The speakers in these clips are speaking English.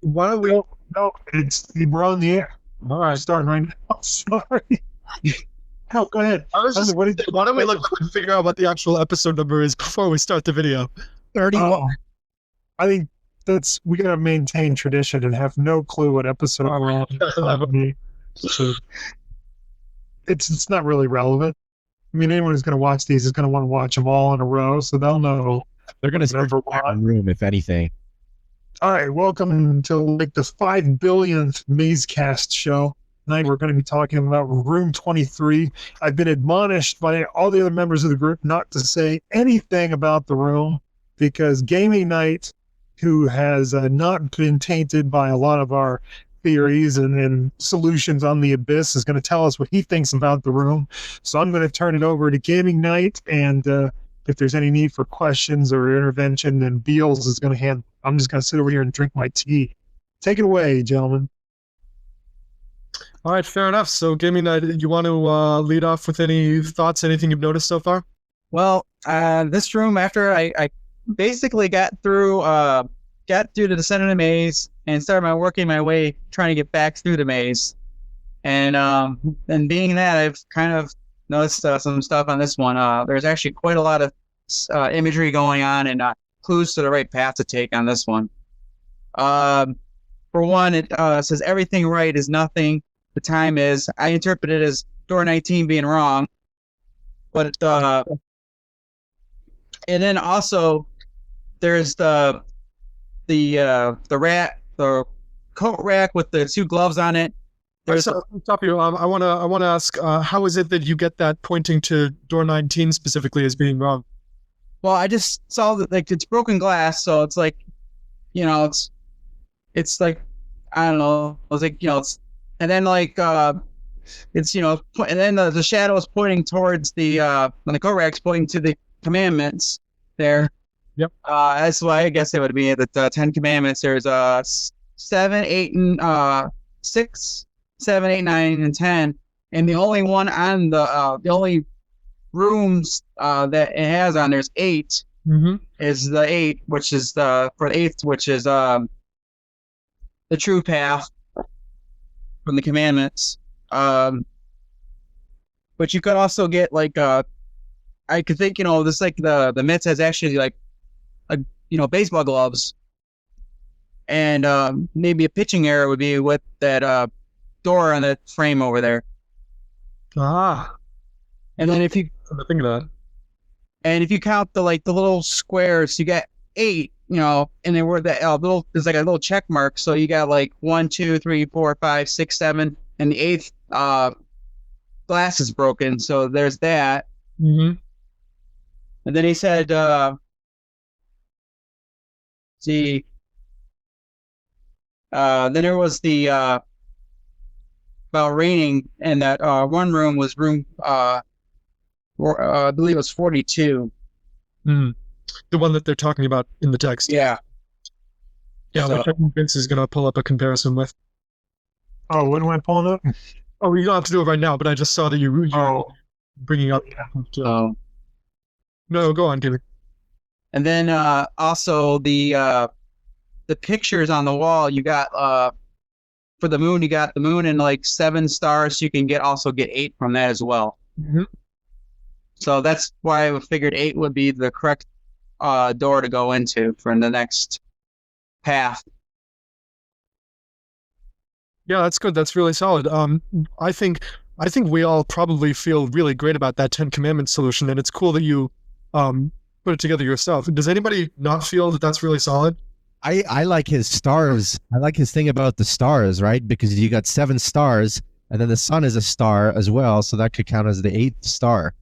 Why don't we? No, we're on the air. All right. Starting right now. Sorry. Hell, go ahead. I was just, What did why don't we look and figure out what the actual episode number is before we start the video? 31. I think we gotta maintain tradition and have no clue what episode we're on. So it's not really relevant. I mean, anyone who's going to watch these is going to want to watch them all in a row, so they'll know. They're going to start one room, if anything. All right, welcome to like the 5 billionth Mazecast show. Tonight we're going to be talking about Room 23. I've been admonished by all the other members of the group not to say anything about the room because Gaming Night, who has not been tainted by a lot of our theories and solutions on the abyss, is going to tell us what he thinks about the room. So I'm going to turn it over to Gaming Night, and if there's any need for questions or intervention, then Beals is going to hand. I'm just going to sit over here and drink my tea. Take it away, gentlemen. All right, fair enough. So, Gaming Night, you want to lead off with any thoughts, anything you've noticed so far? Well, this room, after I basically got through to the center of the maze and started working my way trying to get back through the maze, and being that I've kind of noticed some stuff on this one. There's actually quite a lot of imagery going on and clues to the right path to take on this one. For one, it says everything right is nothing. The time is. I interpret it as door 19 being wrong, but and then also there's the coat rack with the 2 gloves on it. There's stop you. I want to ask, how is it that you get that pointing to door 19 specifically as being wrong? Well, I just saw that it's broken glass, so it's like, it's like, I don't know. I was like, and then like it's and then the shadow is pointing towards the coat rack's pointing to the commandments there. Yep. That's why I guess it would be the 10 Commandments. There's 7, 8, and 6, 7, 8, 9, and 10, and the only one on the only rooms that it has on there's 8 is the 8, which is for the 8th, which is the true path from the Commandments. But you could also get like I could think this like the myth has actually like baseball gloves, and maybe a pitching error would be with that door on the frame over there. And then if you think of that, and if you count the little squares, you got 8, and then where that little there's like a little check mark, so you got like 1, 2, 3, 4, 5, 6, 7, and the 8th glass is broken, so there's that. And then he said then there was the about raining, and that one room was room I believe it was 42. The one that they're talking about in the text. Yeah, which I think Vince is going to pull up a comparison with. Oh, when am I pulling up? Oh, you don't have to do it right now, but I just saw that you bringing up. No, go on, Kimmy. And then also the pictures on the wall, you got for the moon, you got the moon and like 7 stars. So you can also get 8 from that as well. So that's why I figured 8 would be the correct door to go into for the next path. Yeah, that's good. That's really solid. I think we all probably feel really great about that 10 Commandments solution, and it's cool that you put it together yourself. Does anybody not feel that that's really solid? I like his stars. I like his thing about the stars, right? Because you got 7 stars, and then the sun is a star as well, so that could count as the 8th star.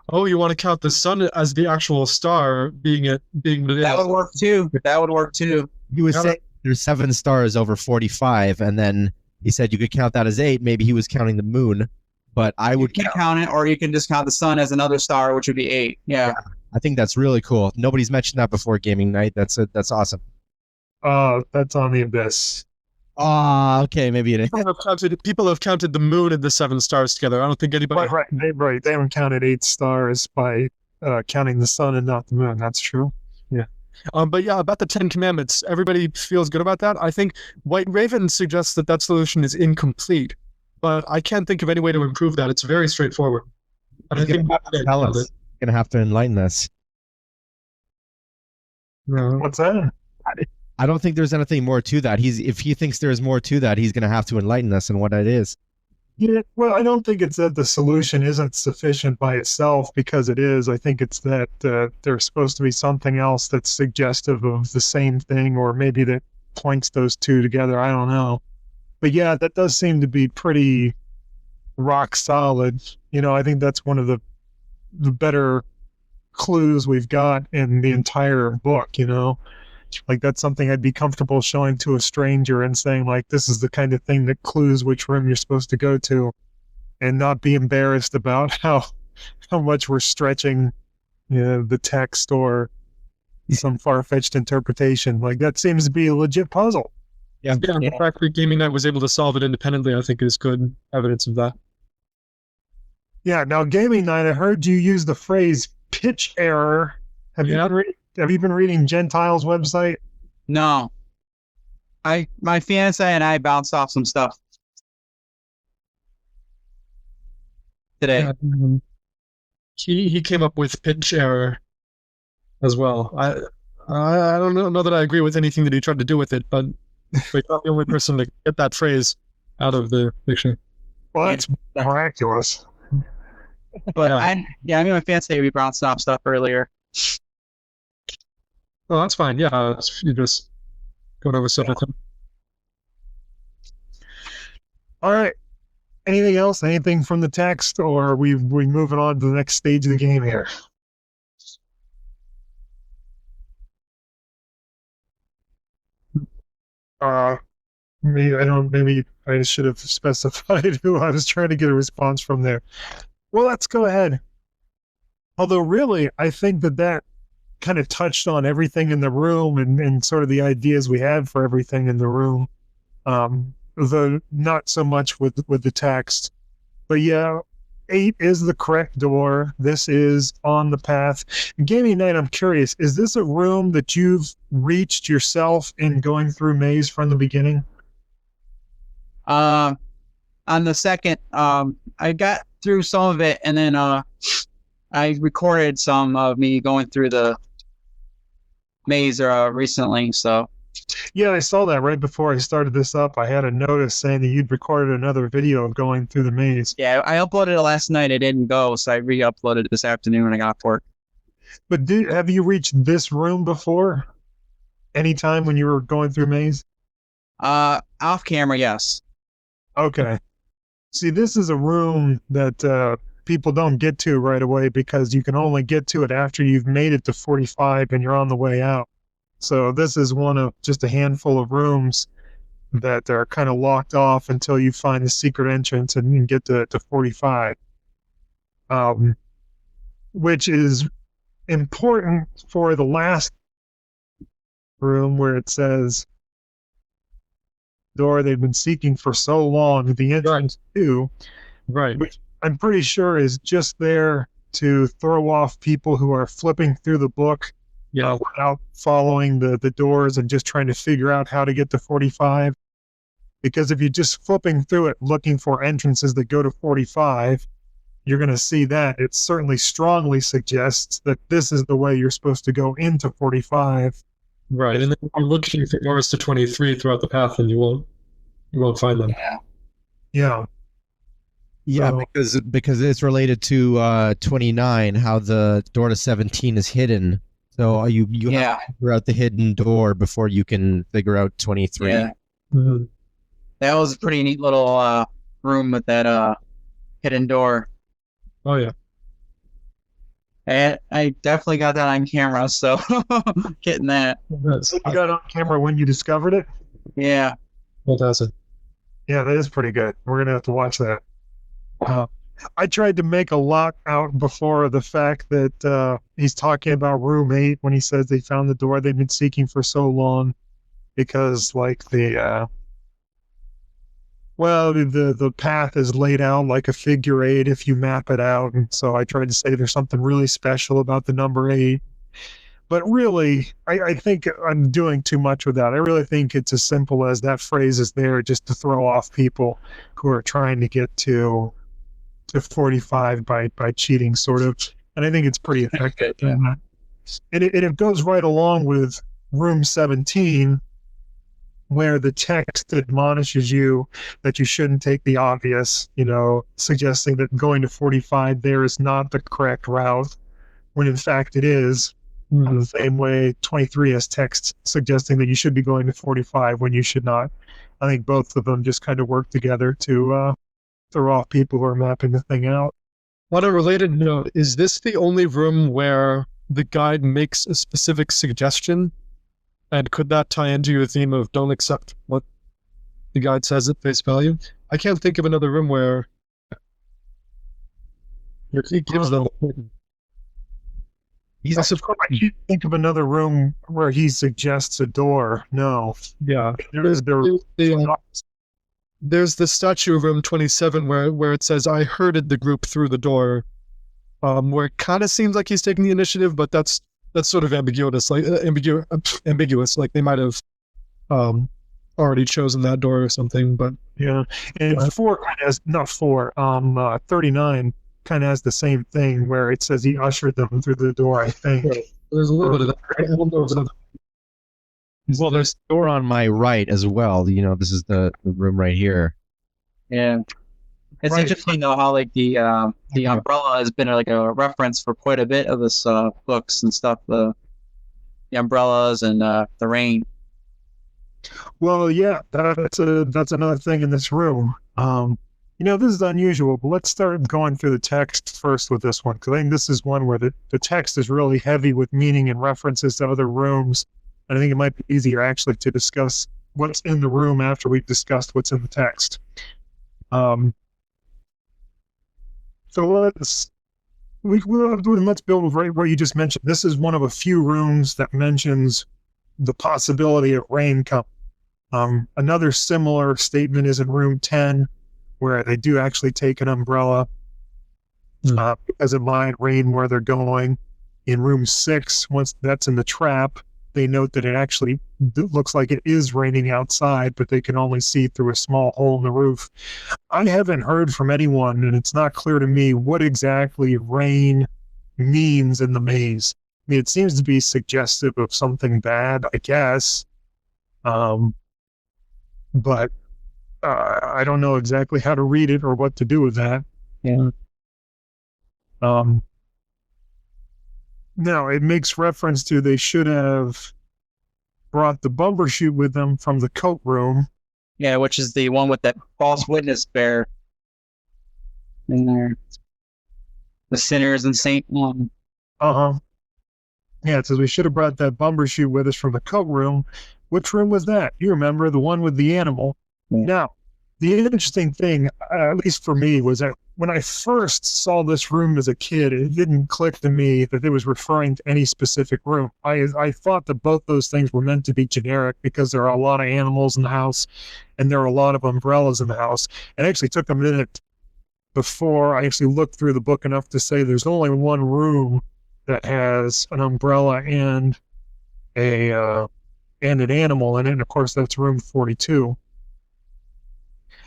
Oh, you want to count the sun as the actual star being the That would work too. That would work too. He was saying there's 7 stars over 45, and then he said you could count that as 8. Maybe he was counting the moon, but I would count it, or you can just count the sun as another star, which would be 8. Yeah. I think that's really cool. Nobody's mentioned that before Gaming Night. That's awesome. That's on the abyss. Okay, maybe it is. People have counted the moon and the 7 stars together. I don't think anybody. Right. They haven't counted 8 stars by counting the sun and not the moon. That's true. Yeah. But yeah, about the Ten Commandments, everybody feels good about that. I think White Raven suggests that that solution is incomplete, but I can't think of any way to improve that. It's very straightforward. And I He's think gonna have to tell us. He's gonna have to enlighten us. No. What's that? I don't think there's anything more to that. If he thinks there's more to that, he's gonna have to enlighten us on what that is. Yeah, well, I don't think it's that the solution isn't sufficient by itself, because it is. I think it's that there's supposed to be something else that's suggestive of the same thing, or maybe that points those two together. I don't know. But yeah, that does seem to be pretty rock solid. I think that's one of the better clues we've got in the entire book. Like, that's something I'd be comfortable showing to a stranger and saying, like, this is the kind of thing that clues which room you're supposed to go to, and not be embarrassed about how much we're stretching the text or some far-fetched interpretation. Like, that seems to be a legit puzzle. Yeah, the fact that Gaming Night was able to solve it independently, I think, is good evidence of that. Yeah, now, Gaming Night, I heard you use the phrase pitch error. Have you been reading Gentile's website? No. My fiance and I bounced off some stuff today. Yeah, he came up with pitch error as well. I don't know that I agree with anything that he tried to do with it, but you're not the only person to get that phrase out of the dictionary. Well, that's miraculous. But me and my fiance, we bounced off stuff earlier. Oh, that's fine. Yeah, you just going over stuff with him. All right. Anything else? Anything from the text, or are we moving on to the next stage of the game here? Maybe I should have specified who I was trying to get a response from there. Well, let's go ahead. Although, really, I think that kind of touched on everything in the room and sort of the ideas we had for everything in the room. Though not so much with the text. But yeah, 8 is the correct door. This is on the path. Gaming Night, I'm curious, is this a room that you've reached yourself in going through Maze from the beginning? On the second, I got through some of it, and then I recorded some of me going through the maze recently, so. Yeah, I saw that right before I started this up. I had a notice saying that you'd recorded another video of going through the maze. Yeah, I uploaded it last night. It didn't go, so I re-uploaded it this afternoon when I got off work. But have you reached this room before? Anytime when you were going through maze? Off camera, yes. Okay. See, this is a room that people don't get to right away, because you can only get to it after you've made it to 45 and you're on the way out. So this is one of just a handful of rooms that are kind of locked off until you find the secret entrance and you get to 45. Which is important for the last room, where it says door they've been seeking for so long, the entrance to, Right. which I'm pretty sure is just there to throw off people who are flipping through the book without following the doors and just trying to figure out how to get to 45. Because if you're just flipping through it looking for entrances that go to 45, you're going to see that. It certainly strongly suggests that this is the way you're supposed to go into 45. Right, and then if you're looking for doors to 23 throughout the path, and you won't find them. Yeah. Yeah, because it's related to 29, how the door to 17 is hidden. So you have to figure out the hidden door before you can figure out 23. Yeah. Mm-hmm. That was a pretty neat little room with that hidden door. Oh yeah. And I definitely got that on camera, so getting that. So you got it on camera when you discovered it? Yeah. Fantastic. Yeah, that is pretty good. We're going to have to watch that. I tried to make a lot out before the fact that he's talking about room 8 when he says they found the door they've been seeking for so long, because like the path is laid out like a figure 8 if you map it out, and so I tried to say there's something really special about the number 8. But really, I think I'm doing too much with that. I really think it's as simple as that phrase is there just to throw off people who are trying to get to 45 by cheating, sort of. And I think it's pretty effective. And it goes right along with room 17, where the text admonishes you that you shouldn't take the obvious, suggesting that going to 45 there is not the correct route, when in fact it is. In the same way, 23 has text suggesting that you should be going to 45 when you should not. I think both of them just kind of work together to throw off people who are mapping the thing out. On a related note, is this the only room where the guide makes a specific suggestion? And could that tie into your theme of don't accept what the guide says at face value? I can't think of another room where he gives them. I can't think of another room where he suggests a door. No. Yeah. There's the statue of room 27 where it says, I herded the group through the door, where it kind of seems like he's taking the initiative, but that's sort of ambiguous. Like ambiguous. Like they might have already chosen that door or something. But yeah, and 39 kind of has the same thing where it says he ushered them through the door. I think there's a little bit of that. I don't know if another. Well, there's a door on my right as well. This is the room right here. Yeah. It's interesting though how like the umbrella has been like a reference for quite a bit of this books and stuff. The umbrellas and the rain. Well, yeah, that's another thing in this room. This is unusual, but let's start going through the text first with this one, because I think this is one where the text is really heavy with meaning and references to other rooms. And I think it might be easier actually to discuss what's in the room after we've discussed what's in the text. So let's build right where you just mentioned. This is one of a few rooms that mentions the possibility of rain coming. Another similar statement is in room 10, where they do actually take an umbrella because it might rain where they're going. In room 6, once that's in the trap, they note that it actually looks like it is raining outside, but they can only see through a small hole in the roof. I haven't heard from anyone, and it's not clear to me what exactly rain means in the maze. I mean, it seems to be suggestive of something bad, I guess. But I don't know exactly how to read it or what to do with that. Yeah. Now, it makes reference to they should have brought the bumbershoot with them from the coat room. Yeah, which is the one with that false witness bear in there. The sinners and Saint one. Yeah, it says we should have brought that bumbershoot with us from the coat room. Which room was that? You remember, the one with the animal. Yeah. Now, the interesting thing, at least for me, was that when I first saw this room as a kid, it didn't click to me that it was referring to any specific room. I thought that both those things were meant to be generic because there are a lot of animals in the house and there are a lot of umbrellas in the house. It actually took a minute before I actually looked through the book enough to say there's only one room that has an umbrella and an animal in it, and of course that's room 42.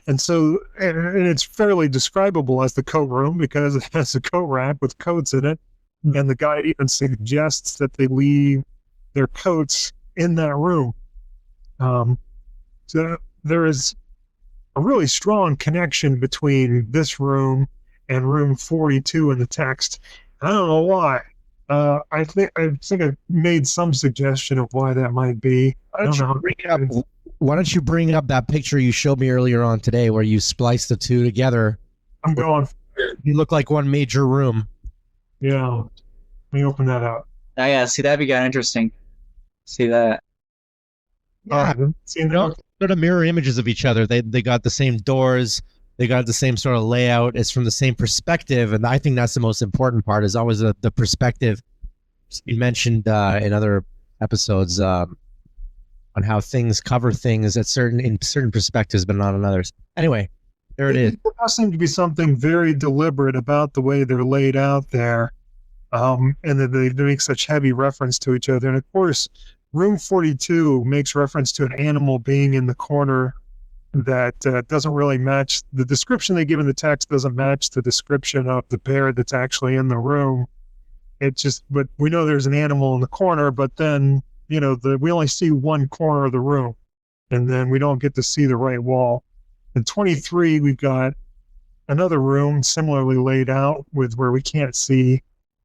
And so, and it's fairly describable as the coat room because it has a coat rack with coats in it. And the guide even suggests that they leave their coats in that room. So there is a really strong connection between this room and room 42 in the text. I don't know why. I think I made some suggestion of why that might be. I don't know. Why don't you bring up that picture you showed me earlier on today where you spliced the two together? I'm going. You look like one major room. Yeah. Let me open that up. Oh, yeah. See, that'd be kind of interesting. See that. Yeah. Sort of mirror images of each other. They got the same doors. They got the same sort of layout. It's from the same perspective. And I think that's the most important part is always the perspective. You mentioned in other episodes on how things cover things in certain perspectives, but not in others. Anyway, there it is. There does seem to be something very deliberate about the way they're laid out there. And then they make such heavy reference to each other. And of course, room 42 makes reference to an animal being in the corner that doesn't really match. The description they give in the text doesn't match the description of the bear that's actually in the room. But we know there's an animal in the corner, but then, we only see one corner of the room, and then we don't get to see the right wall. In 23, we've got another room similarly laid out with where we can't see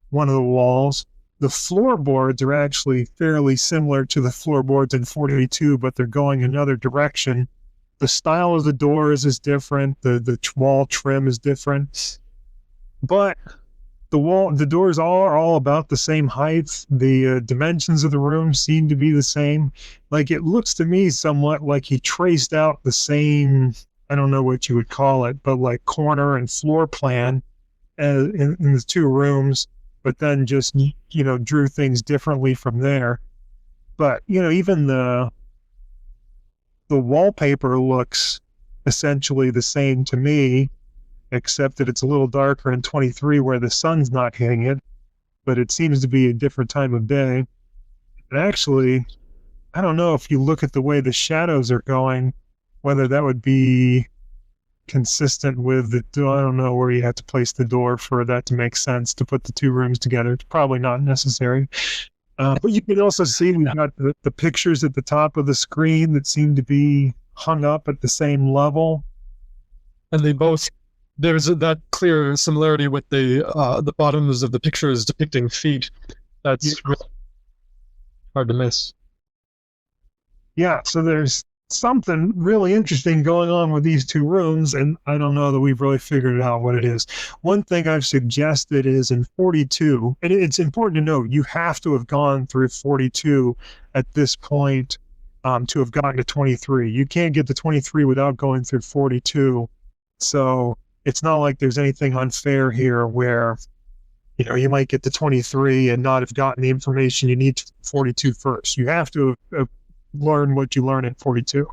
one of the walls. The floorboards are actually fairly similar to the floorboards in 42, but they're going another direction. The style of the doors is different. The wall trim is different, but the doors are all about the same height. The dimensions of the room seem to be the same. Like, it looks to me somewhat like he traced out the same, I don't know what you would call it, but like corner and floor plan in the two rooms, but then just, drew things differently from there. But, even the wallpaper looks essentially the same to me, except that it's a little darker in 23 where the sun's not hitting it, but it seems to be a different time of day. And actually, I don't know if you look at the way the shadows are going, whether that would be consistent with the door. I don't know where you have to place the door for that to make sense to put the two rooms together. It's probably not necessary. But you can also see we've got the pictures at the top of the screen that seem to be hung up at the same level. And there's that clear similarity with the bottoms of the pictures depicting feet. That's really hard to miss. Yeah, so there's something really interesting going on with these two rooms, and I don't know that we've really figured out what it is. One thing I've suggested is in 42, and it's important to note, you have to have gone through 42 at this point to have gotten to 23. You can't get to 23 without going through 42. So it's not like there's anything unfair here where, you might get to 23 and not have gotten the information you need to 42 first. You have to have learn what you learn in 42.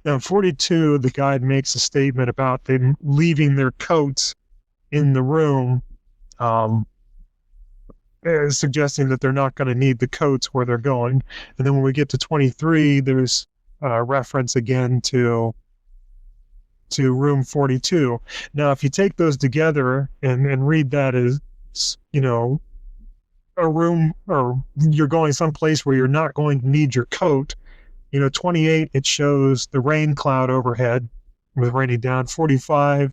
Now, in 42, the guide makes a statement about them leaving their coats in the room, suggesting that they're not going to need the coats where they're going. And then when we get to 23, there's a reference again to room 42. Now, if you take those together and read that as, a room, or you're going someplace where you're not going to need your coat, 28, it shows the rain cloud overhead with raining down. 45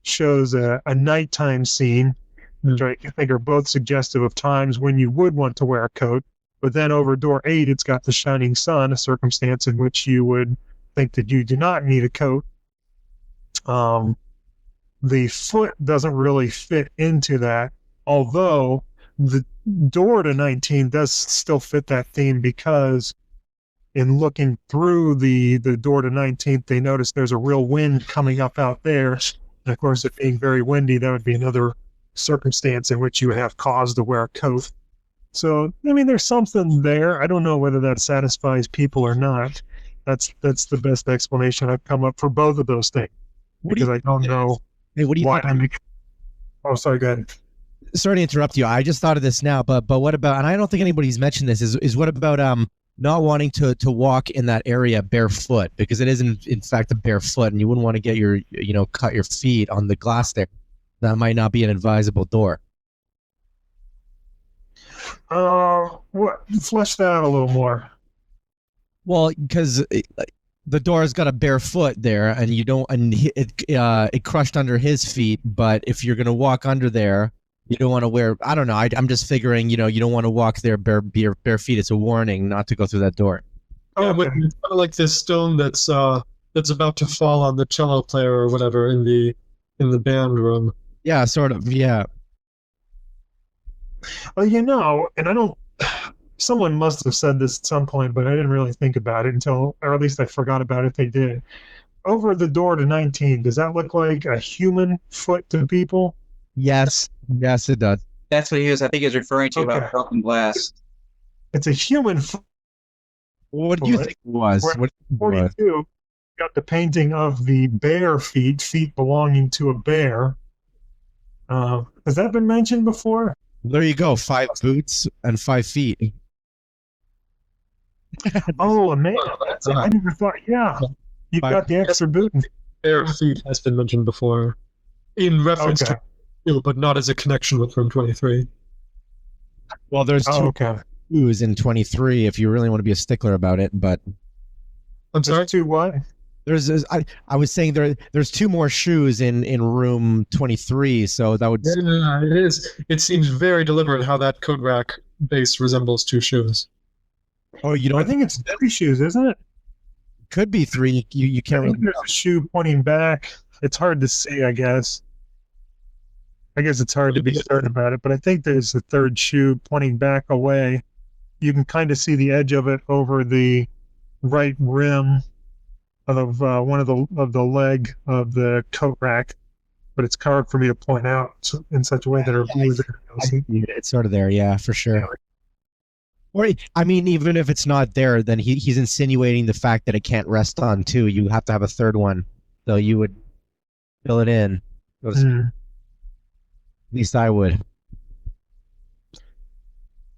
shows a nighttime scene, which I think are both suggestive of times when you would want to wear a coat. But then over door 8, it's got the shining sun, a circumstance in which you would think that you do not need a coat. The foot doesn't really fit into that, although the door to 19 does still fit that theme, because in looking through the door to 19th, they notice there's a real wind coming up out there. And of course, it being very windy, that would be another circumstance in which you would have cause to wear a coat. So, there's something there. I don't know whether that satisfies people or not. That's the best explanation I've come up for both of those things, because I don't know why I make. Oh, sorry, go ahead. Sorry to interrupt you. I just thought of this now, but what about, and I don't think anybody's mentioned this, is what about not wanting to walk in that area barefoot, because it is in fact a barefoot, and you wouldn't want to get cut your feet on the glass there. That might not be an advisable door. Flesh that out a little more. Well, because the door's got a bare foot there, and it crushed under his feet. But if you're gonna walk under there, you don't want to wear. I don't know. I'm just figuring. You don't want to walk there bare feet. It's a warning not to go through that door. Oh, but it's kind of like this stone that's about to fall on the cello player or whatever in the band room. Yeah, sort of. Yeah. Well, and I don't. Someone must have said this at some point, but I didn't really think about it until, or at least I forgot about it if they did. Over the door to 19, does that look like a human foot to people? Yes, it does. That's what I think he was referring to about broken glass. It's a human foot. What do you think it was? What 42 got the painting of the bear feet belonging to a bear. Has that been mentioned before? There you go. 5 boots and 5 feet. Oh, man. I never thought, yeah. You've got the extra boot. Bare feet has been mentioned before, in reference to, but not as a connection with room 23. Well, there's 2 shoes in 23 if you really want to be a stickler about it, but I'm sorry. 2 what? I was saying there's 2 more shoes in room 23, so that would. It is. It seems very deliberate how that coat rack base resembles 2 shoes. Oh, you know, I think it's 3 shoes, isn't it? Could be 3. You can't. I think there's a shoe pointing back. It's hard to see, I guess. It's hard to be certain about it, but I think there's a 3rd shoe pointing back away. You can kind of see the edge of it over the right rim of one of the leg of the coat rack, but it's hard for me to point out in such a way that it's sort of there, yeah, for sure. Or I mean, even if it's not there, then he's insinuating the fact that it can't rest on 2. You have to have a 3rd one, so you would fill it in. At least I would.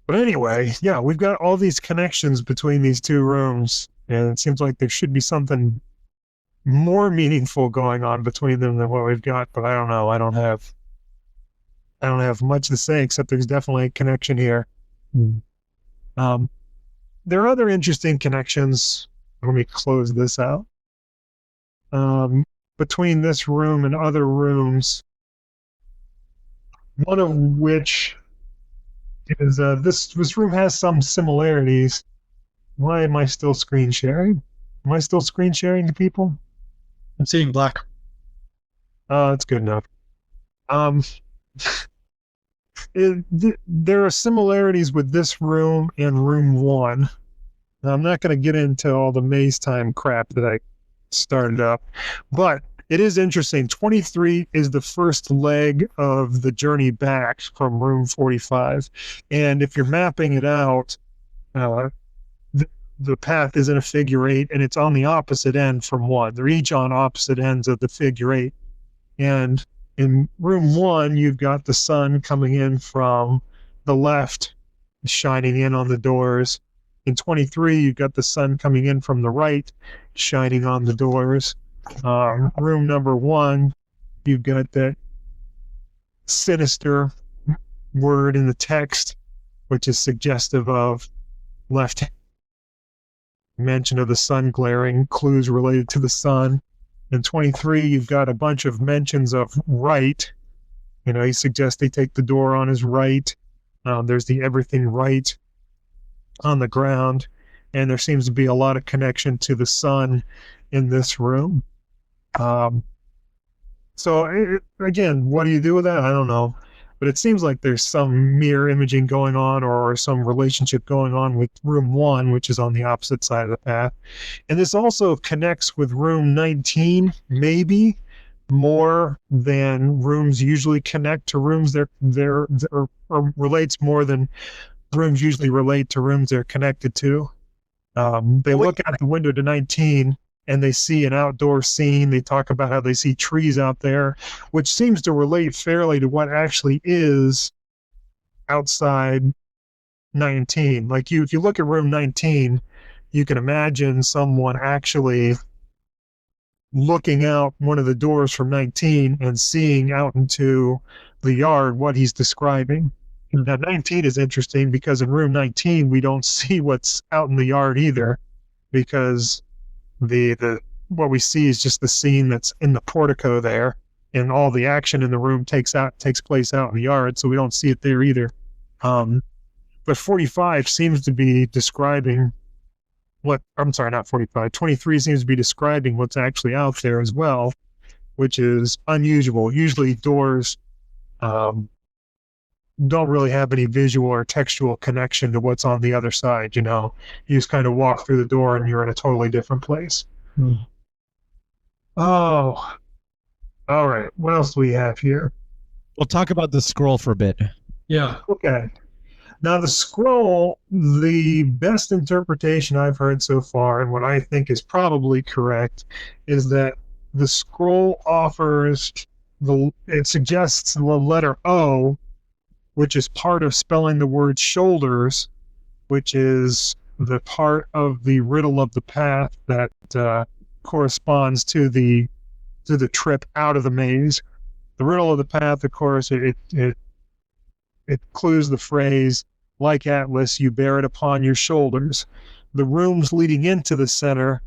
But anyway, yeah, we've got all these connections between these 2 rooms, and it seems like there should be something more meaningful going on between them than what we've got, but I don't know. I don't have much to say, except there's definitely a connection here. There are other interesting connections. Let me close this out. Between this room and other rooms, one of which is this room has some similarities. Why am I still screen sharing? Am I still screen sharing to people? I'm seeing black. That's good enough. There are similarities with this room and room 1. Now, I'm not going to get into all the maze time crap that I started up, but it is interesting. 23 is the first leg of the journey back from room 45. And if you're mapping it out, the path is in a figure 8, and it's on the opposite end from 1. They're each on opposite ends of the figure 8. And in room 1, you've got the sun coming in from the left, shining in on the doors. In 23, you've got the sun coming in from the right, shining on the doors. Room number 1, you've got that sinister word in the text, which is suggestive of left mention of the sun glaring, clues related to the sun. In 23, you've got a bunch of mentions of right. You know, he suggests they take the door on his right. There's the everything right on the ground. And there seems to be a lot of connection to the sun in this room. Again, what do you do with that? I don't know. But it seems like there's some mirror imaging going on, or some relationship going on with room 1, which is on the opposite side of the path. And this also connects with room 19, maybe more than rooms usually connect to rooms or relates more than rooms usually relate to rooms they're connected to. They look out the window to 19 and they see an outdoor scene. They talk about how they see trees out there, which seems to relate fairly to what actually is outside 19. Like if you look at room 19, you can imagine someone actually looking out one of the doors from 19 and seeing out into the yard what he's describing. Now 19 is interesting because in room 19, we don't see what's out in the yard either, because what we see is just the scene that's in the portico there, and all the action in the room takes place out in the yard, so we don't see it there either. But 45 seems to be describing not 45. 23 seems to be describing what's actually out there as well, which is unusual. Usually doors don't really have any visual or textual connection to what's on the other side. You know, you just kind of walk through the door and you're in a totally different place. Oh, all right. What else do we have here? We'll talk about the scroll for a bit. Yeah. Okay. Now the scroll, the best interpretation I've heard so far, and what I think is probably correct, is that the scroll offers it suggests the letter O which is part of spelling the word shoulders, which is the part of the riddle of the path that corresponds to the trip out of the maze. The riddle of the path, of course, it clues the phrase, like Atlas, you bear it upon your shoulders. The rooms leading into the center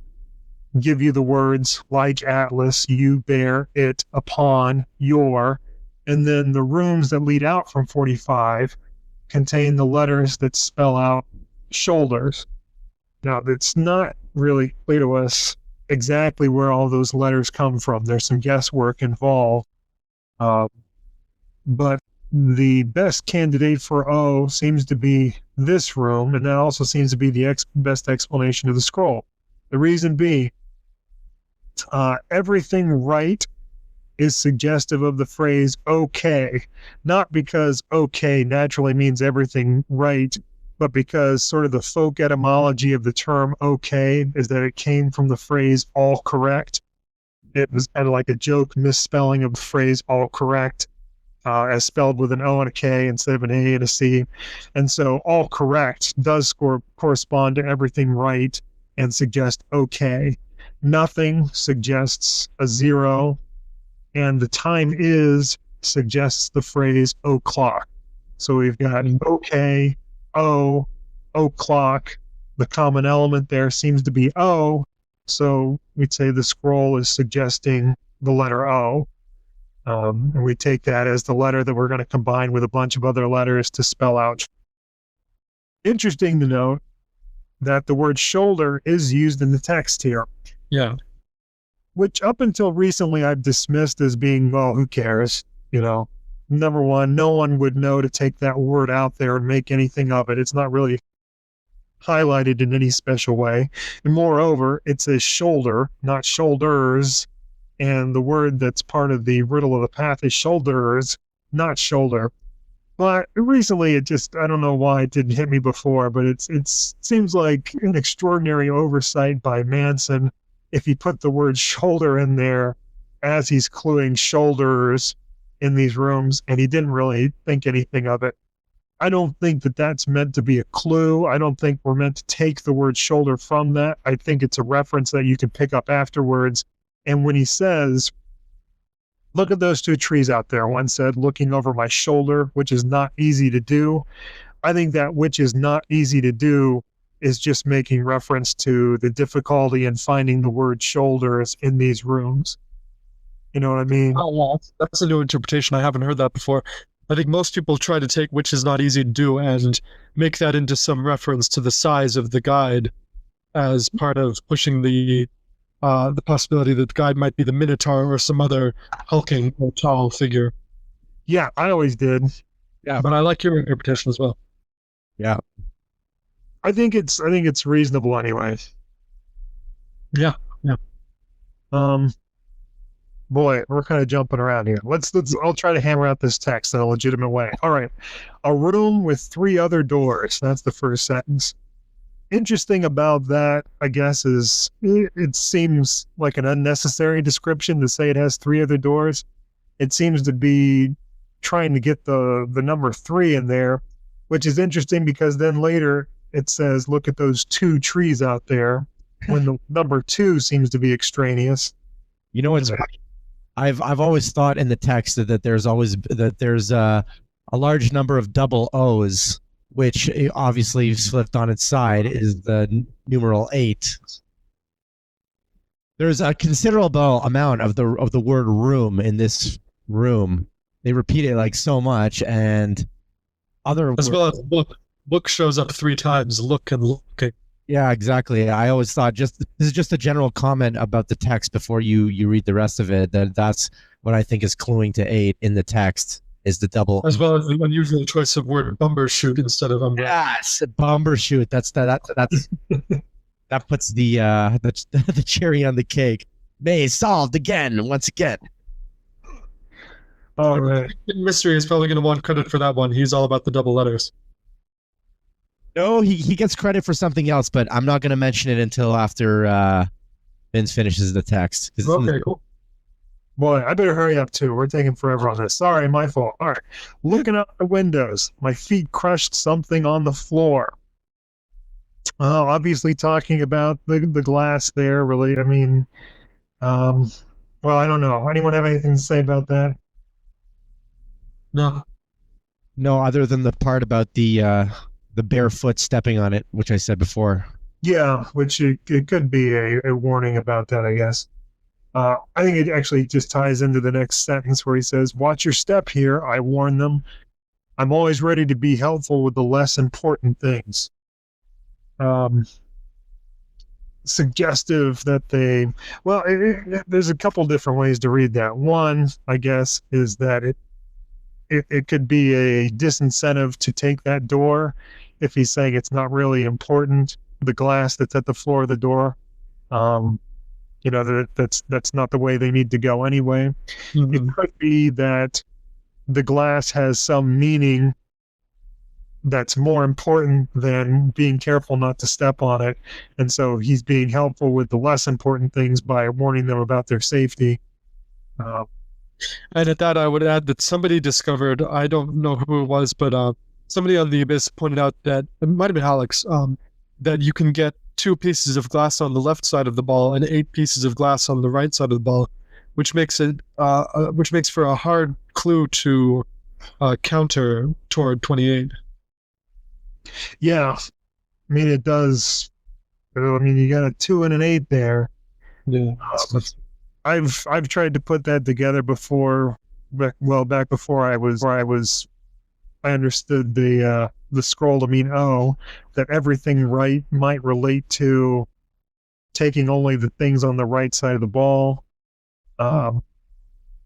give you the words, like Atlas, you bear it upon your, and then the rooms that lead out from 45 contain the letters that spell out shoulders. Now, it's not really clear to us exactly where all those letters come from. There's some guesswork involved. But the best candidate for O seems to be this room, and that also seems to be the best explanation of the scroll. The reason being, everything right is suggestive of the phrase okay, not because okay naturally means everything right, but because sort of the folk etymology of the term okay is that it came from the phrase all correct. It was kind of like a joke misspelling of the phrase all correct, as spelled with an O and a K instead of an A and a C. And so all correct does correspond to everything right and suggest okay. Nothing suggests a 0, and the time is suggests the phrase o'clock. So we've got okay, o'clock. The common element there seems to be O, so we'd say the scroll is suggesting the letter O. And we take that as the letter that we're going to combine with a bunch of other letters to spell out. Interesting to note that the word shoulder is used in the text here. Yeah. Which up until recently I've dismissed as being, well, who cares? You know, number one, no one would know to take that word out there and make anything of it. It's not really highlighted in any special way. And moreover, it says shoulder, not shoulders. And the word that's part of the riddle of the path is shoulders, not shoulder. But recently it just, I don't know why it didn't hit me before, but it seems like an extraordinary oversight by Manson if he put the word shoulder in there as he's cluing shoulders in these rooms, and he didn't really think anything of it. I don't think that that's meant to be a clue. I don't think we're meant to take the word shoulder from that. I think it's a reference that you can pick up afterwards. And when he says, look at those two trees out there, one said, looking over my shoulder, which is not easy to do. I think that which is not easy to do is just making reference to the difficulty in finding the word shoulders in these rooms. You know what I mean? Oh, well, that's a new interpretation. I haven't heard that before. I think most people try to take which is not easy to do and make that into some reference to the size of the guide as part of pushing the possibility that the guide might be the Minotaur or some other hulking or tall figure. Yeah, I always did. Yeah, but I like your interpretation as well. Yeah. I think it's reasonable anyway. Yeah. Boy, we're kind of jumping around here. I'll try to hammer out this text in a legitimate way. All right. A room with 3 other doors. That's the first sentence. Interesting about that, I guess, is it seems like an unnecessary description to say it has 3 other doors. It seems to be trying to get the number 3 in there, which is interesting because then later it says, look at those 2 trees out there, when the number 2 seems to be extraneous. You know what's I've always thought in the text that there's a large number of double O's, which obviously flipped on its side is the numeral 8. There's a considerable amount of the word room in this room. They repeat it like so much, and other as well as look shows up 3 times. Look and looking. Yeah, exactly. I always thought this is just a general comment about the text before you read the rest of it. That's what I think is cluing to 8 in the text is the double. As well as the unusual choice of word bumbershoot instead of umbrella. Yes, bumbershoot. That's that puts the cherry on the cake. Maze solved again, once again. All right. Mystery is probably going to want credit for that one. He's all about the double letters. No, he gets credit for something else, but I'm not going to mention it until after Vince finishes the text. Okay, cool. Boy, I better hurry up too. We're taking forever on this. Sorry, my fault. All right. Looking out the windows, my feet crushed something on the floor. Obviously talking about the glass there, really. I mean, well, I don't know. Anyone have anything to say about that? No. No, other than the part about the barefoot stepping on it, which I said before. Yeah, which it could be a warning about that, I guess. I think it actually just ties into the next sentence where he says, "Watch your step here, I warn them. I'm always ready to be helpful with the less important things." Suggestive that there's a couple different ways to read that. One, I guess, is that it could be a disincentive to take that door if he's saying it's not really important, the glass that's at the floor of the door. That's not the way they need to go anyway. Mm-hmm. It could be that the glass has some meaning that's more important than being careful not to step on it. And so he's being helpful with the less important things by warning them about their safety. And at that, I would add that somebody discovered, I don't know who it was, but somebody on the Abyss pointed out that, it might have been Alex, that you can get 2 pieces of glass on the left side of the ball and 8 pieces of glass on the right side of the ball, which makes for a hard clue to counter toward 28. Yeah, I mean, it does. I mean, you got a 2 and an 8 there. Yeah. I've tried to put that together before, back before I understood the scroll to mean that everything right might relate to taking only the things on the right side of the ball. And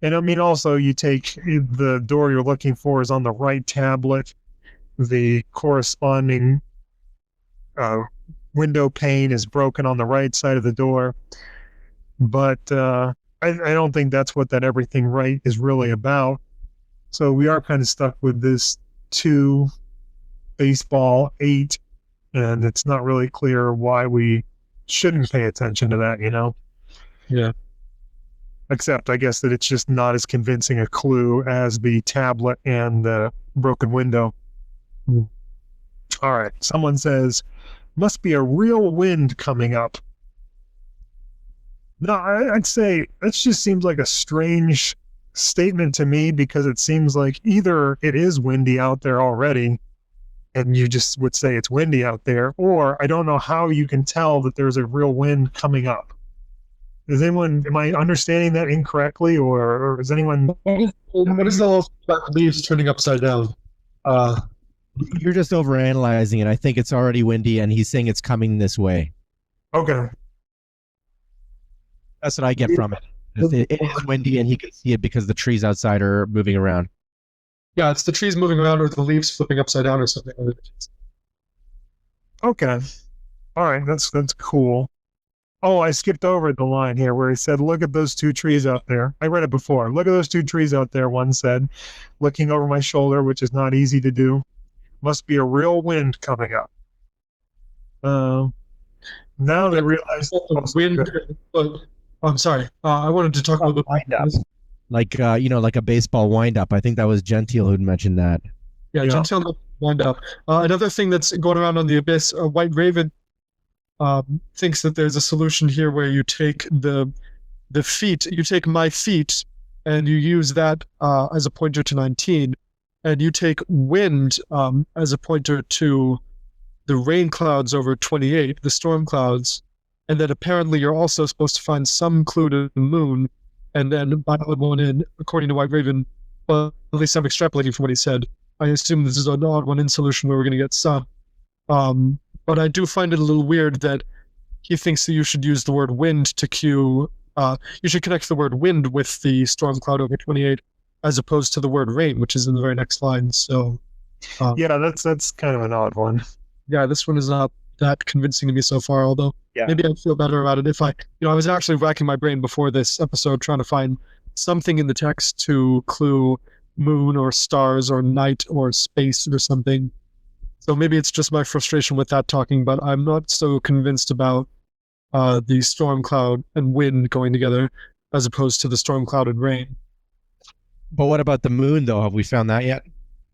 I mean, also you take the door you're looking for is on the right tablet. The corresponding window pane is broken on the right side of the door. But I don't think that's what that everything right is really about. So we are kind of stuck with this 2, baseball, 8, and it's not really clear why we shouldn't pay attention to that, Yeah. Except, I guess, that it's just not as convincing a clue as the tablet and the broken window. All right. Someone says, must be a real wind coming up. No, I'd say that just seems like a strange statement to me, because it seems like either it is windy out there already and you just would say it's windy out there, or I don't know how you can tell that there's a real wind coming up. Am I understanding that incorrectly, or is anyone... What is the whole leaves turning upside down? You're just overanalyzing it. I think it's already windy, and he's saying it's coming this way. Okay. That's what I get from it. It is windy, and he can see it because the trees outside are moving around. Yeah, it's the trees moving around or the leaves flipping upside down or something. Okay. All right, that's cool. Oh, I skipped over the line here where he said, look at those 2 trees out there. I read it before. Look at those 2 trees out there, one said, looking over my shoulder, which is not easy to do. Must be a real wind coming up. Now they realize... Wind... I'm sorry. I wanted to talk a little bit about like a baseball windup. I think that was Gentile who'd mentioned that. Yeah, Gentile windup. Another thing that's going around on the Abyss, White Raven thinks that there's a solution here where you take the feet, you take my feet, and you use that as a pointer to 19, and you take wind as a pointer to the rain clouds over 28, the storm clouds. And then apparently you're also supposed to find some clue to the moon, and then by one in, according to White Raven, well, at least I'm extrapolating from what he said. I assume this is an odd one in solution where we're going to get some. But I do find it a little weird that he thinks that you should use the word wind to cue, you should connect the word wind with the storm cloud over 28, as opposed to the word rain, which is in the very next line. So, yeah, that's kind of an odd one. Yeah, this one is not that convincing to me so far, although maybe I'd feel better about it if I was actually racking my brain before this episode trying to find something in the text to clue moon or stars or night or space or something. So maybe it's just my frustration with that talking, but I'm not so convinced about the storm cloud and wind going together. as opposed to the storm clouded rain. But what about the moon, though? Have we found that yet?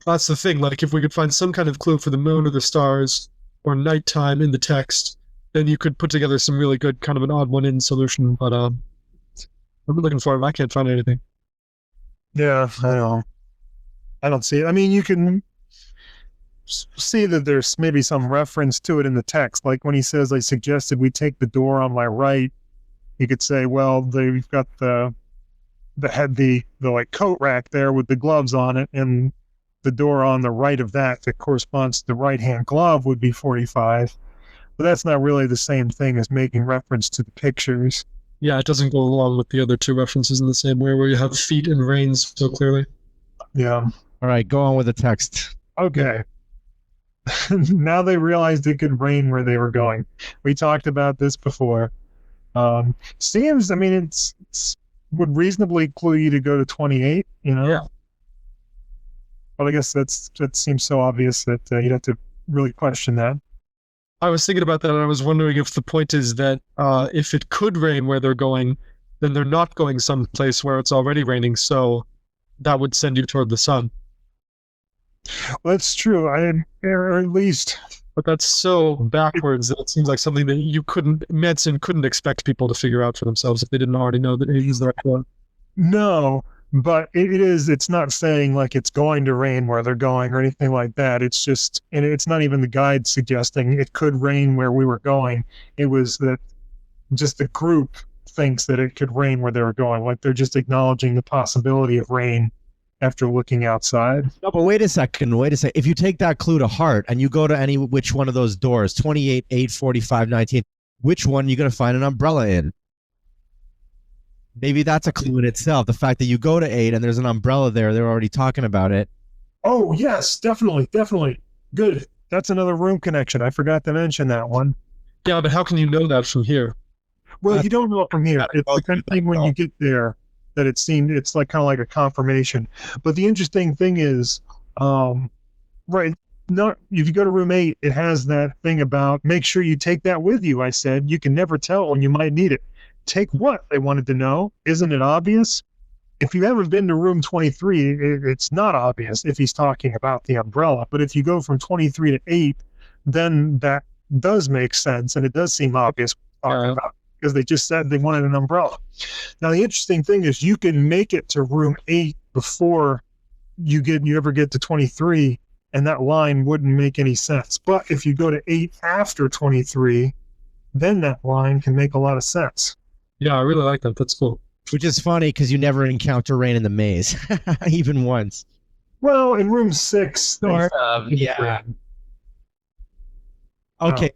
That's the thing. Like, if we could find some kind of clue for the moon or the stars or nighttime in the text, then you could put together some really good kind of an odd one in solution. But I'm looking for it. I can't find anything. Yeah, I don't see it. I mean, you can see that there's maybe some reference to it in the text. Like when he says, I suggested we take the door on my right, you could say, well, they've got the like coat rack there with the gloves on it, and the door on the right of that corresponds to the right-hand glove would be 45. But that's not really the same thing as making reference to the pictures. Yeah, it doesn't go along with the other two references in the same way, where you have feet and reins so clearly. Yeah. All right, go on with the text. Okay. Now they realized it could rain where they were going. We talked about this before. Seems, I mean, it's would reasonably clue you to go to 28, you know? Yeah. But I guess that seems so obvious that you'd have to really question that. I was thinking about that, and I was wondering if the point is that if it could rain where they're going, then they're not going someplace where it's already raining, so that would send you toward the sun. Well, that's true. Or at least... But that's so backwards that it seems like something that Manson couldn't expect people to figure out for themselves if they didn't already know that he's the right one. No, but it's not saying like it's going to rain where they're going or anything like that. It's just, and it's not even the guide suggesting it could rain where we were going. It was that just the group thinks that it could rain where they were going. Like they're just acknowledging the possibility of rain after looking outside. No, but wait a second. If you take that clue to heart and you go to which one of those doors, 28, 8, 45, 19, which one are you going to find an umbrella in? Maybe that's a clue in itself. The fact that you go to 8 and there's an umbrella there, they're already talking about it. Oh, yes, definitely. Good. That's another room connection. I forgot to mention that one. Yeah, but how can you know that from here? Well, you don't know it from here. It's the kind of thing when you get there that it's like kind of like a confirmation. But the interesting thing is, right, no, if you go to room 8, it has that thing about make sure you take that with you. I said, you can never tell when you might need it. Take what? They wanted to know. Isn't it obvious? If you haven't been to room 23, it's not obvious if he's talking about the umbrella. But if you go from 23 to 8, then that does make sense, and it does seem obvious what we're talking about, because they just said they wanted an umbrella. Now, the interesting thing is you can make it to room 8 before you ever get to 23, and that line wouldn't make any sense. But if you go to 8 after 23, then that line can make a lot of sense. Yeah, I really like that. That's cool. Which is funny because you never encounter rain in the maze, even once. Well, in room 6, yeah. Okay,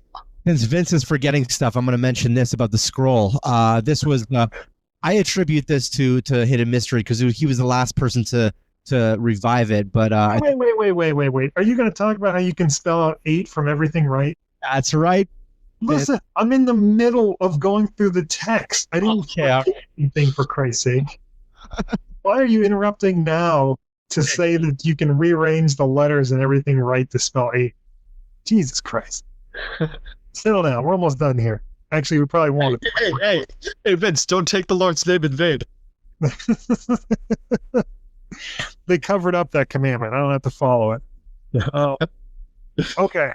since Vince is forgetting stuff, I'm going to mention this about the scroll. This was I attribute this to Hidden Mystery because he was the last person to revive it. But wait. Are you going to talk about how you can spell out 8 from everything right? That's right. Listen, I'm in the middle of going through the text. I didn't forget anything, for Christ's sake. Why are you interrupting now to say that you can rearrange the letters and everything right to spell 8? Jesus Christ. Settle down. We're almost done here. Actually, we probably won't. Hey, Vince, don't take the Lord's name in vain. They covered up that commandment. I don't have to follow it. Okay.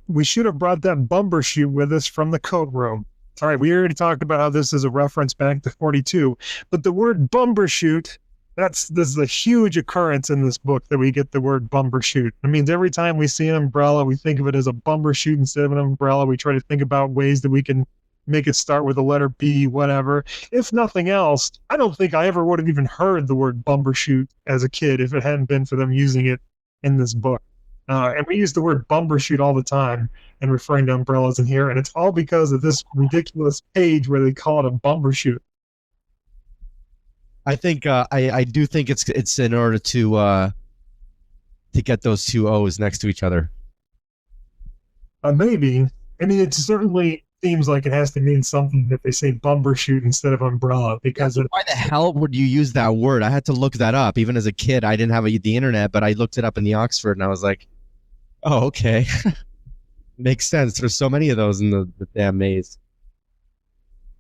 We should have brought that bumbershoot with us from the coat room. All right, we already talked about how this is a reference back to 42, but the word bumbershoot, this is a huge occurrence in this book that we get the word bumbershoot. It means every time we see an umbrella, we think of it as a bumbershoot instead of an umbrella. We try to think about ways that we can make it start with the letter B, whatever. If nothing else, I don't think I ever would have even heard the word bumbershoot as a kid if it hadn't been for them using it in this book. And we use the word bumbershoot all the time and referring to umbrellas in here, and it's all because of this ridiculous page where they call it a bumbershoot. I think I do think it's in order to get those two O's next to each other. Maybe. I mean, it certainly seems like it has to mean something that they say bumbershoot instead of umbrella, because why the hell would you use that word? I had to look that up. Even as a kid, I didn't have the internet, but I looked it up in the Oxford, and I was like, oh, okay. Makes sense. There's so many of those in the damn maze.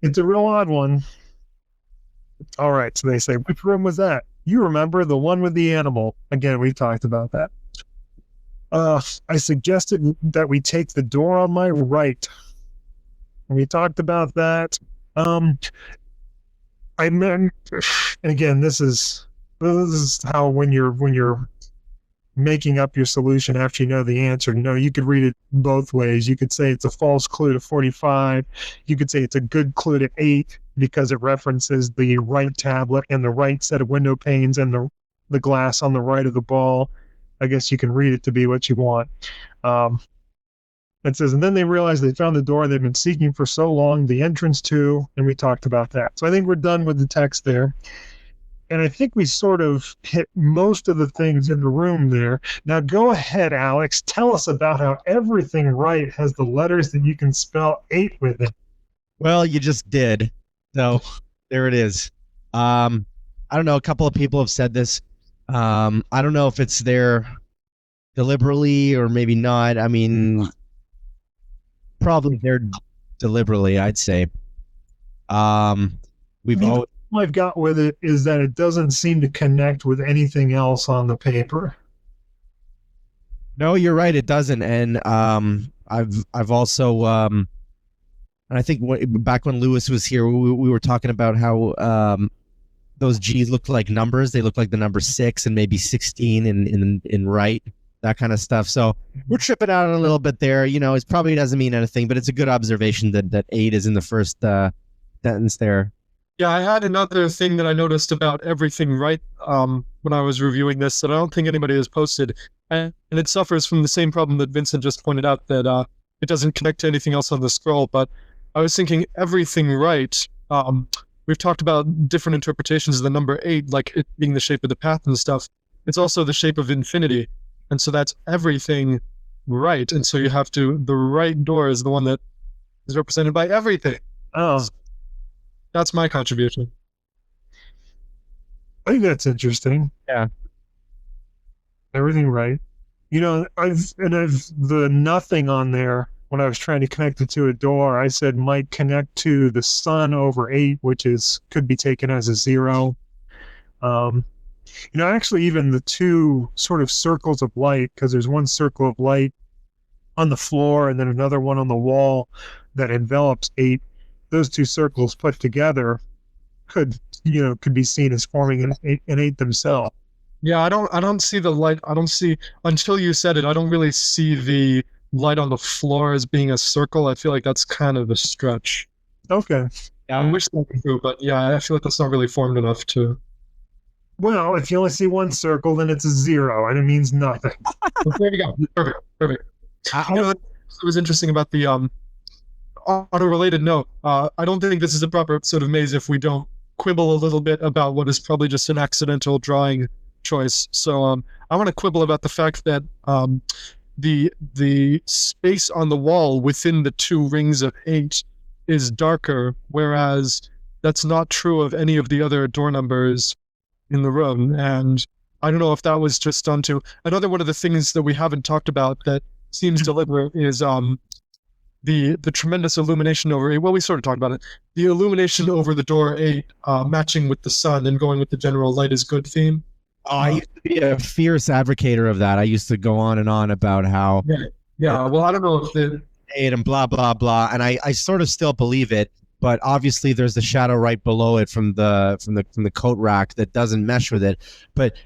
It's a real odd one. All right. So they say, which room was that? You remember the one with the animal. Again, we've talked about that. I suggested that we take the door on my right. We talked about that. I meant, and again, this is how when you're making up your solution after you know the answer. You could read it both ways. You could say it's a false clue to 45. You could say it's a good clue to 8 because it references the right tablet and the right set of window panes and the glass on the right of the ball. I guess you can read it to be what you want. It says, and then they realized they found the door they've been seeking for so long, the entrance to, and we talked about that. So I think we're done with the text there. And I think we sort of hit most of the things in the room there. Now go ahead, Alex. Tell us about how everything right has the letters that you can spell 8 with it. Well, you just did. So there it is. I don't know. A couple of people have said this. I don't know if it's there deliberately or maybe not. I mean, probably there deliberately, I'd say. We've always. I've got with it is that it doesn't seem to connect with anything else on the paper. No, you're right. It doesn't. And I've also and I think back when Lewis was here, we were talking about how those G's looked like numbers. They look like the number 6 and maybe 16 in right, that kind of stuff. So we're tripping out a little bit there. It probably doesn't mean anything, but it's a good observation that 8 is in the first sentence there. Yeah, I had another thing that I noticed about everything right when I was reviewing this that I don't think anybody has posted, and it suffers from the same problem that Vincent just pointed out, that it doesn't connect to anything else on the scroll. But I was thinking everything right. We've talked about different interpretations of the number 8, like it being the shape of the path and stuff. It's also the shape of infinity, and so that's everything right. And so you have to, the right door is the one that is represented by everything. Oh. That's my contribution. I think that's interesting. Yeah. Everything right. I've the nothing on there when I was trying to connect it to a door, I said might connect to the sun over 8, which could be taken as a 0. Actually even the 2 sort of circles of light, because there's one circle of light on the floor and then another one on the wall that envelops 8. Those 2 circles put together could be seen as forming an 8 themselves. Yeah, I don't see the light. I don't see, until you said it, I don't really see the light on the floor as being a circle. I feel like that's kind of a stretch. Okay. Yeah, I wish that was true, but yeah, I feel like that's not really formed enough to. Well, if you only see one circle, then it's a 0 and it means nothing. Well, there you go. Perfect. What was interesting about the on a related note, I don't think this is a proper episode of Maze if we don't quibble a little bit about what is probably just an accidental drawing choice. So I want to quibble about the fact that the space on the wall within the 2 rings of 8 is darker, whereas that's not true of any of the other door numbers in the room. And I don't know if that was just done to another one of the things that we haven't talked about that seems deliberate is the tremendous illumination over 8. Well, we sort of talked about it. The illumination over the door 8, matching with the sun and going with the general light is good theme. I used to be a fierce advocator of that. I used to go on and on about how yeah. Well, I don't know if the 8 and blah blah blah, and I sort of still believe it. But obviously, there's the shadow right below it from the coat rack that doesn't mesh with it. But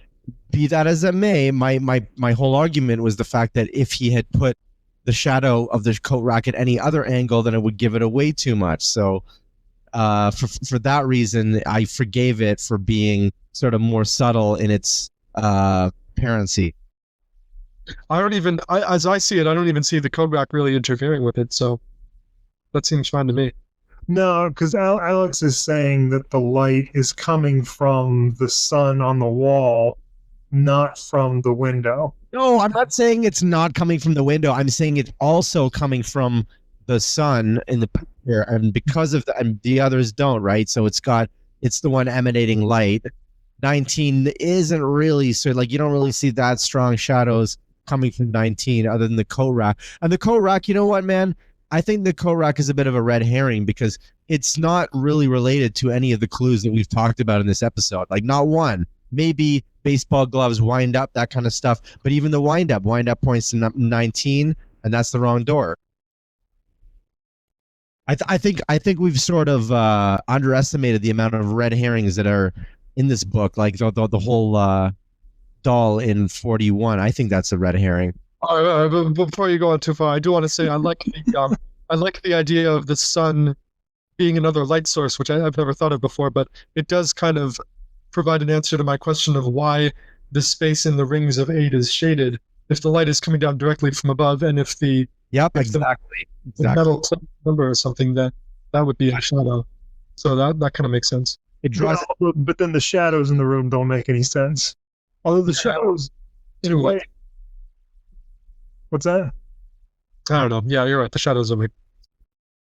be that as it may, my whole argument was the fact that if he had put the shadow of the coat rack at any other angle, then it would give it away too much. So for that reason, I forgave it for being sort of more subtle in its apparency. As I see it, I don't even see the coat rack really interfering with it. So that seems fine to me. No, because Alex is saying that the light is coming from the sun on the wall, not from the window. No, I'm not saying it's not coming from the window. I'm saying it's also coming from the sun in the picture, and because of that, and the others don't, right? So it's the one emanating light. 19 isn't really, so like you don't really see that strong shadows coming from 19 other than the coat rack. And the coat rack, you know what, man? I think the coat rack is a bit of a red herring because it's not really related to any of the clues that we've talked about in this episode. Like not one. Maybe baseball gloves, wind up, that kind of stuff. But even the wind up points to 19, and that's the wrong door. I think we've sort of underestimated the amount of red herrings that are in this book. Like the whole doll in 41. I think that's a red herring. But before you go on too far, I do want to say I like the idea of the sun being another light source, which I've never thought of before, but it does kind of provide an answer to my question of why the space in the rings of 8 is shaded. If the light is coming down directly from above, and if the exactly. The metal number or something, that would be a shadow. So that kind of makes sense. It draws, but then the shadows in the room don't make any sense. Although the shadows, Anyway, what's that? I don't know. Yeah, you're right. The shadows are.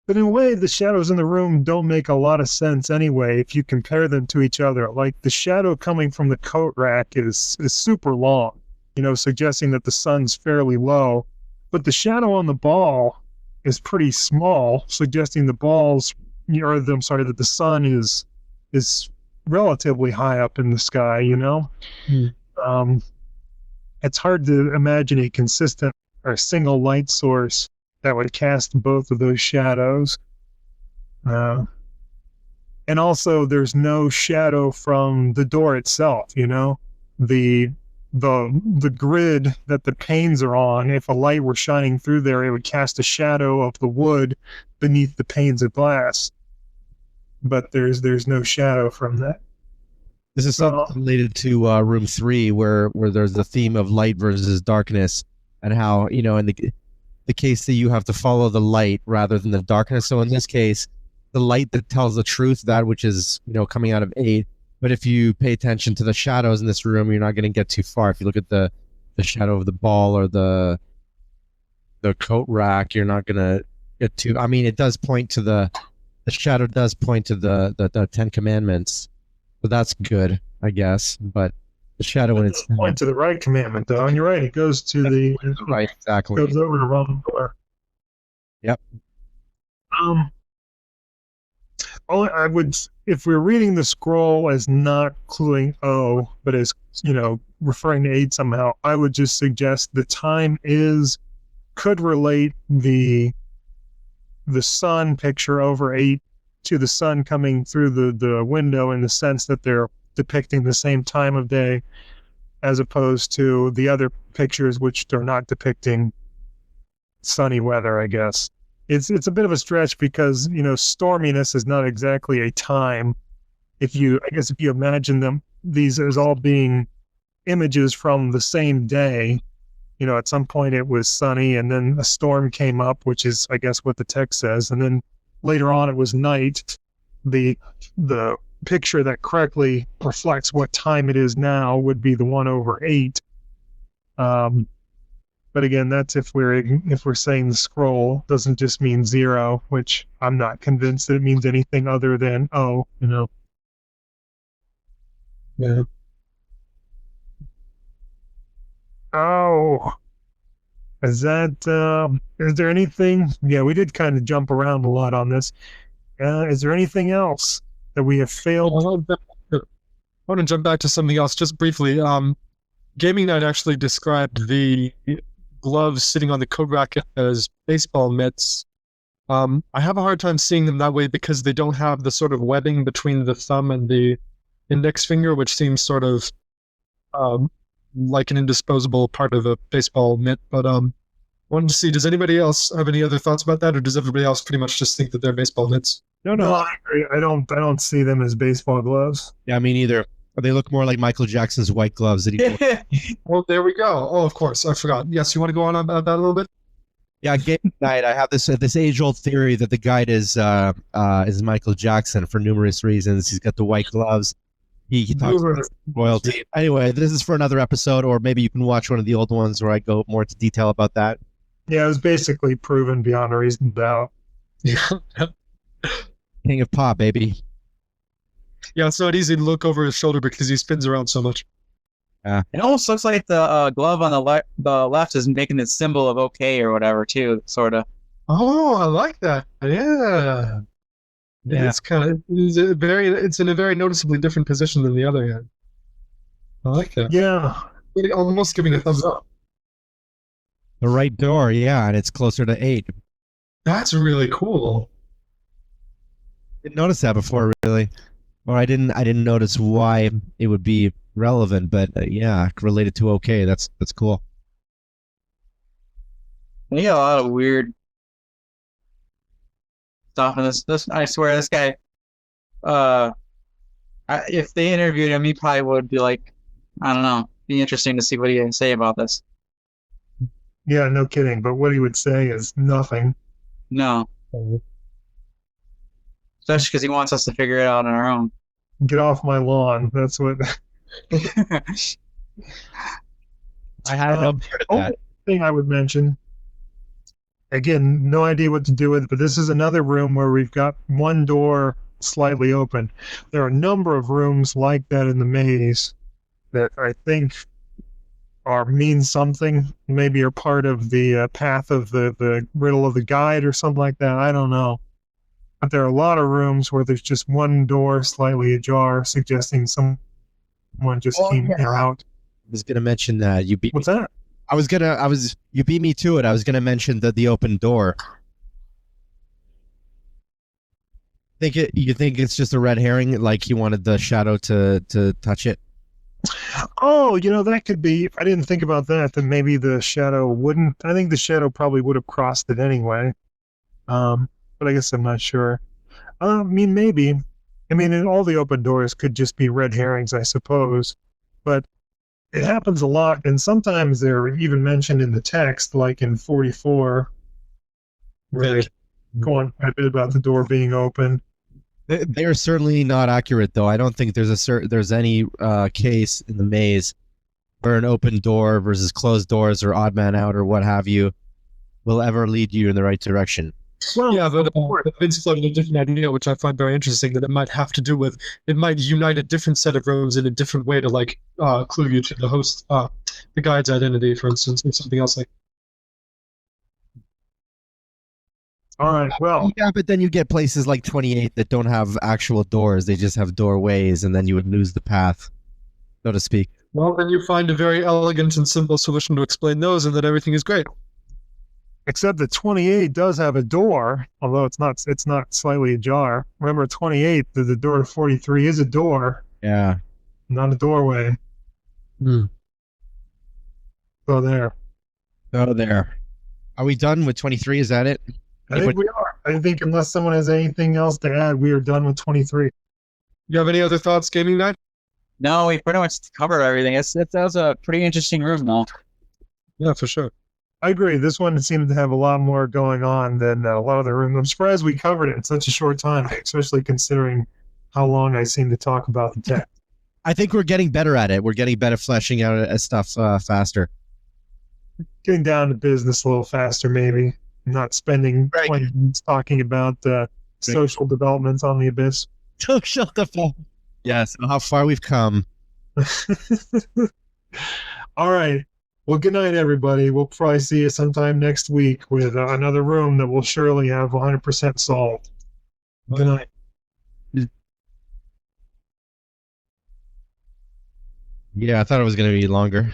But in a way, the shadows in the room don't make a lot of sense anyway if you compare them to each other. Like the shadow coming from the coat rack is super long, suggesting that the sun's fairly low. But the shadow on the ball is pretty small, suggesting that the sun is relatively high up in the sky, It's hard to imagine a consistent or single light source that would cast both of those shadows. And also there's no shadow from the door itself, the grid that the panes are on, if a light were shining through there, it would cast a shadow of the wood beneath the panes of glass. But there's no shadow from that. This is something related to room 3, where there's the theme of light versus darkness, and how in the case that you have to follow the light rather than the darkness. So in this case, the light that tells the truth, that which is coming out of 8. But if you pay attention to the shadows in this room, you're not going to get too far. If you look at the shadow of the ball or the coat rack, you're not going to get too. I mean, it does point to the shadow does point to the 10 Commandments, so that's good, I guess. But the shadow when it's point to the right commandment, though, and you're right, it goes to the right, exactly. Goes over the wrong door. Yep. I would, if we're reading the scroll as not cluing O, but as referring to 8 somehow, I would just suggest the time could relate the sun picture over 8 to the sun coming through the window, in the sense that they're depicting the same time of day, as opposed to the other pictures which are not depicting sunny weather, I guess. It's a bit of a stretch because, storminess is not exactly a time. If you imagine these as all being images from the same day, at some point it was sunny and then a storm came up, which is, I guess, what the text says. And then later on it was night. The picture that correctly reflects what time it is now would be the 1 over 8. But again, that's if we're saying the scroll doesn't just mean 0, which I'm not convinced that it means anything other than O, Yeah. Oh, is there anything? Yeah, we did kind of jump around a lot on this. Is there anything else that we have failed? I want to jump back to something else just briefly. Gaming Night actually described the gloves sitting on the coat rack as baseball mitts. I have a hard time seeing them that way because they don't have the sort of webbing between the thumb and the index finger, which seems sort of like an indisposable part of a baseball mitt. But wanted to see, does anybody else have any other thoughts about that, or does everybody else pretty much just think that they're baseball mitts? No, I don't see them as baseball gloves. Yeah, me neither. They look more like Michael Jackson's white gloves that he wore. Well, there we go. Oh, of course, I forgot. Yes, you want to go on about that a little bit? Yeah, Game Night. I have this age-old theory that the guide is Michael Jackson for numerous reasons. He's got the white gloves. He talks about royalty. Anyway, this is for another episode, or maybe you can watch one of the old ones where I go more into detail about that. Yeah, it was basically proven beyond a reasonable doubt. Yeah. King of pop, baby. Yeah, it's not easy to look over his shoulder because he spins around so much. It almost looks like the glove on the left is making the symbol of OK or whatever too, sort of. Oh, I like that. Yeah. Yeah. It's in a very noticeably different position than the other hand. I like that. Yeah. Almost giving a thumbs up. The right door, yeah, and it's closer to 8. That's really cool. Didn't notice that before, really, or I didn't notice why it would be relevant, but yeah, related to okay. That's cool. They got a lot of weird stuff in this. I swear, this guy. If they interviewed him, he probably would be like, I don't know, be interesting to see what he can say about this. Yeah, no kidding. But what he would say is nothing. No, especially because he wants us to figure it out on our own. Get off my lawn. That's what. I had no part of that. Thing I would mention. Again, no idea what to do with it, but this is another room where we've got one door slightly open. There are a number of rooms like that in the maze that I think mean something. Maybe are part of the path of the riddle of the guide or something like that. I don't know. But there are a lot of rooms where there's just one door slightly ajar, suggesting someone just came in or out. I was gonna mention that you beat. What's that? You beat me to it. I was gonna mention the open door. You think it's just a red herring, like he wanted the shadow to touch it? Oh, that could be. If I didn't think about that, then maybe the shadow wouldn't. I think the shadow probably would have crossed it anyway. But I guess I'm not sure. I mean, maybe. I mean, and all the open doors could just be red herrings, I suppose. But it happens a lot, and sometimes they're even mentioned in the text, like in 44, where they go on a bit about the door being open. They're certainly not accurate, though. I don't think there's any case in the maze where an open door versus closed doors or odd man out or what have you will ever lead you in the right direction. Well, Yeah, but Vince floated a different idea, which I find very interesting, that it might have to do with, it might unite a different set of rooms in a different way to, like, clue you to the host, the guide's identity, for instance, or something else like. all right, well, Yeah, but then you get places like 28 that don't have actual doors. They just have doorways, and then you would lose the path, so to speak. Well, then you find a very elegant and simple solution to explain those, and that everything is great. except that 28 does have a door, although it's not slightly ajar. Remember, 28, the door to 43 is a door, Yeah. not a doorway. Hmm. So there. Oh, there. Are we done with 23? Is that it? I think we are. I think unless someone has anything else to add, we are done with 23. You have any other thoughts, Gaming Night? No, we pretty much covered everything. That was a pretty interesting room, though. Yeah, for sure. I agree. This one seemed to have a lot more going on than a lot of the rooms. I'm surprised we covered it in such a short time, especially considering how long I seem to talk about the text. I think we're getting better at it. We're getting better fleshing out stuff faster. Getting down to business a little faster, maybe. Not spending 20 minutes talking about social developments on the Abyss. Shut the fuck. Yeah, so how far we've come. All right. Well, good night, everybody. We'll probably see you sometime next week with another room that will surely have 100% solved. Good night. Yeah, I thought it was going to be longer.